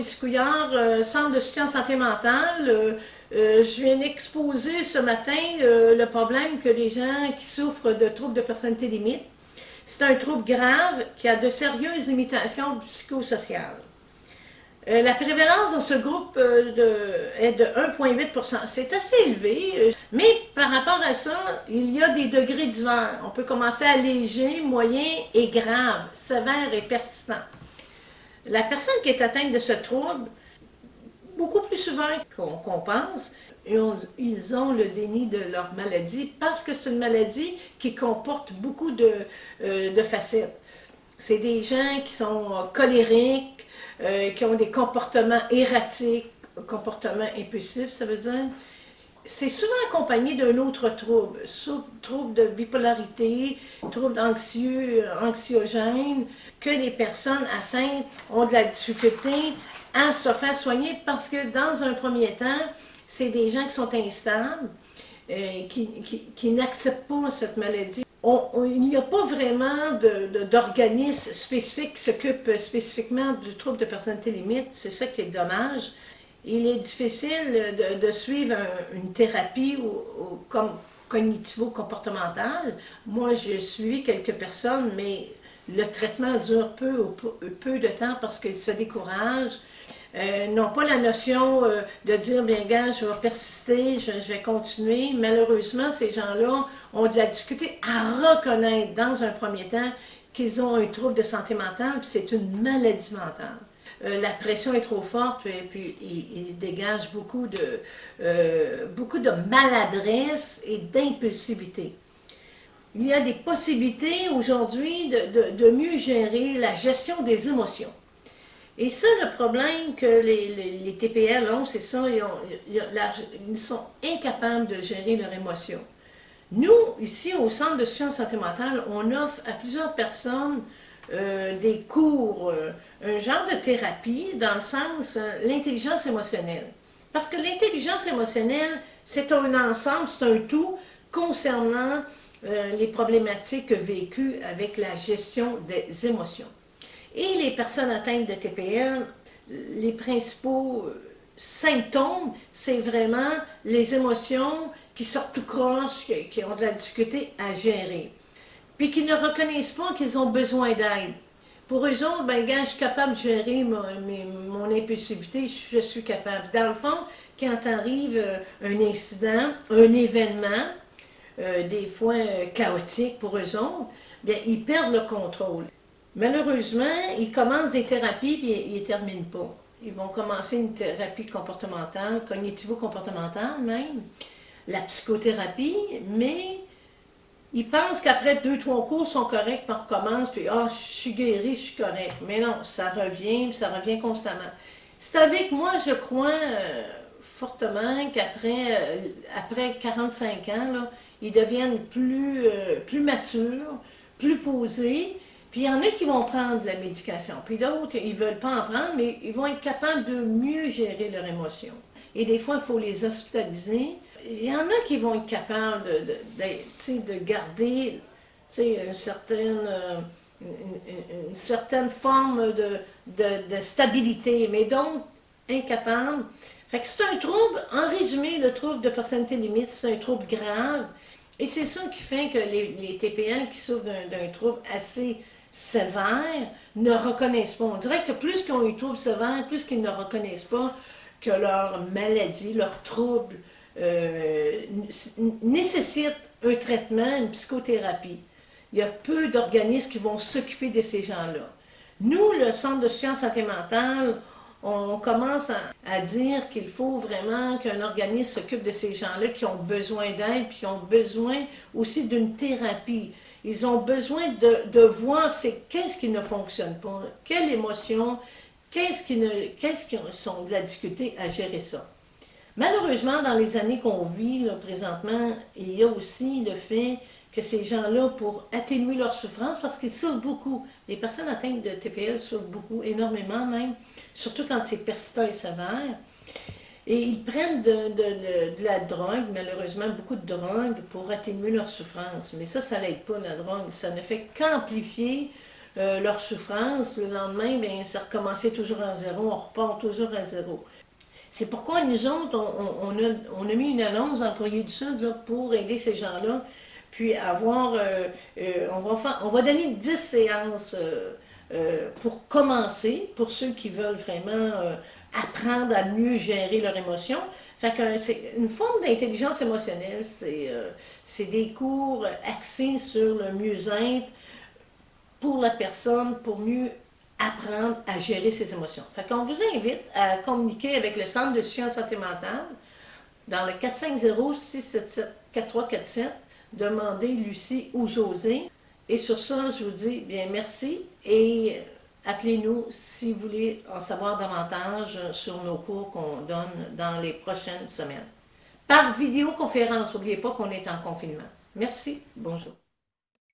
Maurice Couillard, Centre de soutien en santé mentale. Je viens d'exposer ce matin le problème que les gens qui souffrent de troubles de personnalité limite, c'est un trouble grave qui a de sérieuses limitations psychosociales. La prévalence dans ce groupe est de 1,8%. C'est assez élevé, mais par rapport à ça, il y a des degrés divers. On peut commencer à léger, moyen et grave, sévère et persistant. La personne qui est atteinte de ce trouble, beaucoup plus souvent qu'on pense, ils ont le déni de leur maladie parce que c'est une maladie qui comporte beaucoup de facettes. C'est des gens qui sont colériques, qui ont des comportements erratiques, comportements impulsifs, ça veut dire. C'est souvent accompagné d'un autre trouble, trouble de bipolarité, trouble anxiogène, que les personnes atteintes ont de la difficulté à se faire soigner parce que dans un premier temps, c'est des gens qui sont instables, qui n'acceptent pas cette maladie. Il n'y a pas vraiment d'organisme spécifique qui s'occupe spécifiquement du trouble de personnalité limite. C'est ça qui est dommage. Il est difficile de suivre une thérapie comme cognitivo-comportementale. Moi, j'ai suivi quelques personnes, mais le traitement dure peu de temps parce qu'ils se découragent. N'ont pas la notion de dire, bien gars, je vais persister, je vais continuer. Malheureusement, ces gens-là ont de la difficulté à reconnaître dans un premier temps qu'ils ont un trouble de santé mentale, puis c'est une maladie mentale. La pression est trop forte, et puis il dégage beaucoup de maladresse et d'impulsivité. Il y a des possibilités aujourd'hui de mieux gérer la gestion des émotions. Et ça, le problème que les TPL ont, c'est ça, ils sont incapables de gérer leurs émotions. Nous, ici, au Centre de soutien en santé mentale, on offre à plusieurs personnes des cours, un genre de thérapie, dans le sens l'intelligence émotionnelle. Parce que l'intelligence émotionnelle, c'est un ensemble, c'est un tout concernant les problématiques vécues avec la gestion des émotions. Et les personnes atteintes de TPL, les principaux symptômes, c'est vraiment les émotions qui sortent tout croche, qui ont de la difficulté à gérer. Puis qui ne reconnaissent pas qu'ils ont besoin d'aide. Pour eux autres, ben gars, je suis capable de gérer mon impulsivité, je suis capable. Dans le fond, quand arrive un incident, un événement, des fois chaotique pour eux autres, bien, ils perdent le contrôle. Malheureusement, ils commencent des thérapies et ils ne terminent pas. Ils vont commencer une thérapie comportementale, cognitivo-comportementale même, la psychothérapie, mais ils pensent qu'après 2-3 cours, ils sont corrects, puis on recommence, puis je suis guéri, je suis correct. Mais non, ça revient constamment. C'est avec moi, je crois fortement qu'après 45 ans, là, ils deviennent plus matures, plus posés. Puis il y en a qui vont prendre de la médication, puis d'autres, ils ne veulent pas en prendre, mais ils vont être capables de mieux gérer leurs émotions. Et des fois, il faut les hospitaliser. Il y en a qui vont être capables de garder une certaine forme de stabilité, mais donc incapables. Fait que c'est un trouble, en résumé, le trouble de personnalité limite, c'est un trouble grave. Et c'est ça qui fait que les TPL qui souffrent d'un trouble assez sévère ne reconnaissent pas. On dirait que plus qu'ils ont eu trouble sévère, plus qu'ils ne reconnaissent pas que leur maladie, leur trouble nécessite un traitement, une psychothérapie. Il y a peu d'organismes qui vont s'occuper de ces gens-là. Nous, le Centre de soutien en santé mentale, on commence à dire qu'il faut vraiment qu'un organisme s'occupe de ces gens-là qui ont besoin d'aide, puis qui ont besoin aussi d'une thérapie. Ils ont besoin de voir qu'est-ce qui ne fonctionne pas, quelle émotion, qu'est-ce qui sont de la difficulté à gérer ça. Malheureusement, dans les années qu'on vit là, présentement, il y a aussi le fait que ces gens-là, pour atténuer leur souffrance, parce qu'ils souffrent beaucoup, les personnes atteintes de TPL souffrent beaucoup, énormément même, surtout quand c'est persistant et sévère, et ils prennent de la drogue, malheureusement beaucoup de drogue, pour atténuer leur souffrance. Mais ça l'aide pas, la drogue, ça ne fait qu'amplifier leur souffrance, le lendemain, bien, ça recommençait toujours à zéro, on repart toujours à zéro. C'est pourquoi nous autres, on a mis une annonce dans le Courrier du Sud là, pour aider ces gens-là, puis avoir, on va donner 10 séances pour commencer, pour ceux qui veulent vraiment apprendre à mieux gérer leurs émotions. Fait que c'est une forme d'intelligence émotionnelle, c'est des cours axés sur le mieux-être pour la personne, pour mieux apprendre à gérer ses émotions. Fait qu'on vous invite à communiquer avec le Centre de soutien en santé mentale dans le 450-677-4347. Demandez Lucie ou José. Et sur ça, je vous dis bien merci et appelez-nous si vous voulez en savoir davantage sur nos cours qu'on donne dans les prochaines semaines. Par vidéoconférence, n'oubliez pas qu'on est en confinement. Merci, bonjour.